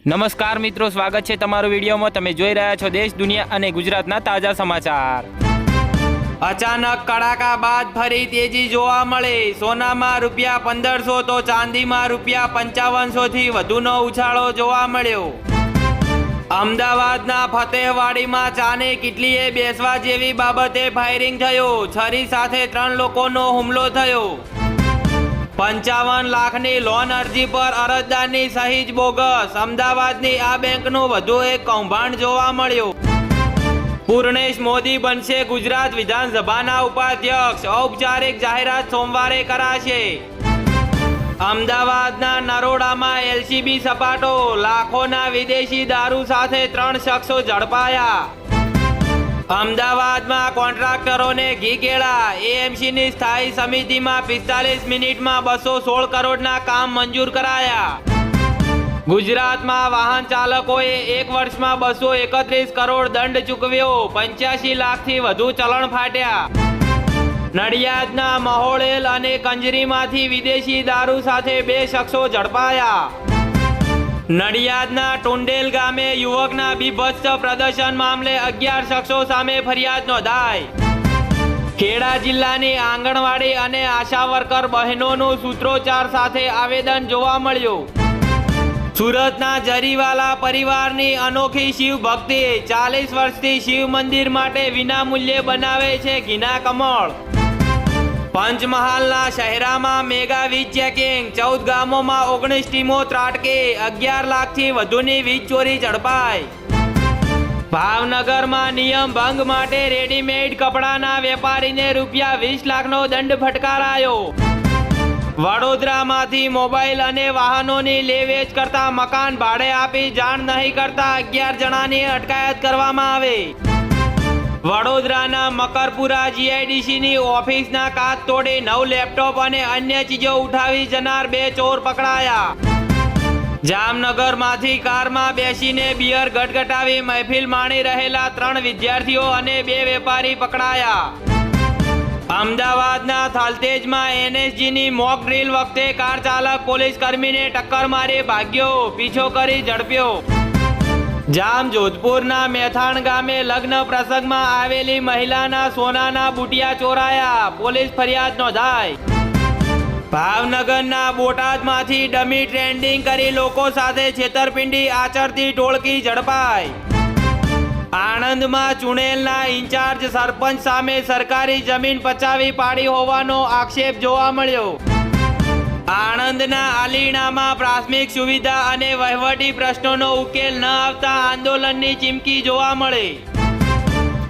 નમસ્કાર મિત્રો, સ્વાગત છે તમારું વિડીયોમાં। તમે જોઈ રહ્યા છો દેશ, દુનિયા અને ગુજરાતના તાજા સમાચાર। અચાનક કડાકા બાદ ફરી તેજી જોવા મળી। સોનામાં રૂપિયા 1500 તો ચાંદીમાં રૂપિયા 5500 થી વધુનો ઉછાળો જોવા મળ્યો। અમદાવાદના ફતેહવાડીમાં ચાને કિટલીએ બેસવા જેવી બાબતે ફાયરિંગ થયું। છરી સાથે 3 લોકોનો હુમલો થયો। 55 લાખની લોન અરજી પર અરજદારની સહી જ બોગસ। અમદાવાદની આ બેંકનું વધુ એક કૌભાંડ જોવા મળ્યું। પૂર્ણેશ મોદી બનશે ગુજરાત વિધાનસભાના ઉપાધ્યક્ષ। ઔપચારિક જાહેરાત સોમવારે કરાશે। અમદાવાદના નરોડામાં એલસીબી સપાટો। લાખોના વિદેશી દારૂ સાથે 3 શખ્સો ઝડપાયા। અમદાવાદમાં કોન્ટ્રાક્ટરોને ઘી કેળા। એએમસીની સ્થાયી સમિતિમાં 45 મિનિટમાં 216 કરોડના કામ મંજૂર કરાયા। ગુજરાતમાં વાહન ચાલકોએ 1 વર્ષમાં 231 કરોડ દંડ ચૂકવ્યો। 85 લાખથી વધુ ચલણ ફાટ્યા। નડિયાદના મહોળેલ અને કંજરીમાંથી વિદેશી દારૂ સાથે 2 શખ્સો ઝડપાયા। નડિયાદના ટુંડેલ ગામે યુવકના બીભત્સ પ્રદર્શન મામલે 11 શખ્સો સામે ફરિયાદ નોંધાઈ। ખેડા જિલ્લાની આંગણવાડી અને આશા વર્કર બહેનોનું સૂત્રોચ્ચાર સાથે આવેદન જોવા મળ્યું। સુરતના જરીવાલા પરિવારની અનોખી શિવ ભક્તિ। 40 વર્ષથી શિવ મંદિર માટે વિનામૂલ્યે બનાવે છે ઘીના કમળ। પંચમહાલના શહેરામાં મેગા વીજ ચેકિંગ। 14 ગામોમાં 19 ટીમો ત્રાટકી। 11 લાખથી વધુની વીજ ચોરી ઝડપાઈ। ભાવનગરમાં નિયમ ભંગ માટે રેડીમેડ કપડાના વેપારીને રૂપિયા 20 લાખનો દંડ ફટકારાયો। વડોદરામાંથી મોબાઈલ અને વાહનોની લે વેચ કરતા મકાન ભાડે આપી જાણ નહીં કરતા 11 જણાની અટકાયત કરવામાં આવી। વડોદરાના મકરપુરા જીઆઈડીસીની ઓફિસના કાચ તોડી 9 લેપટોપ અને અન્ય ચીજો ઉઠાવી જનાર 2 ચોર પકડાયા। જામનગરમાંથી કારમાં બેસીને બિયર ગટગટાવી મહેફિલ માણી રહેલા 3 વિદ્યાર્થીઓ અને 2 વેપારી પકડાયા। અમદાવાદના થલતેજમાં એનએસજીની મોક ડ્રીલ વખતે કાર ચાલક પોલીસ કર્મીને ટક્કર મારી ભાગ્યો। પીછો કરી ઝડપ્યો। જામજોધપુરના મેથાણ ગામે લગ્ન પ્રસંગમાં આવેલી મહિલાના સોનાના બુટિયા ચોરાયા। પોલીસ ફરિયાદ નોંધાઈ। ભાવનગરના બોટાદમાંથી ડમી ટ્રેન્ડિંગ કરી લોકો સાથે છેતરપિંડી આચરતી ટોળકી ઝડપાઈ। આણંદમાં ચુણેલના ઇન્ચાર્જ સરપંચ સામે સરકારી જમીન પચાવી પાડી હોવાનો આક્ષેપ જોવા મળ્યો। આણંદના આલીણામાં પ્રાથમિક સુવિધા અને વહીવટી પ્રશ્નોનો ઉકેલ ન આવતા આંદોલનની ચીમકી જોવા મળી।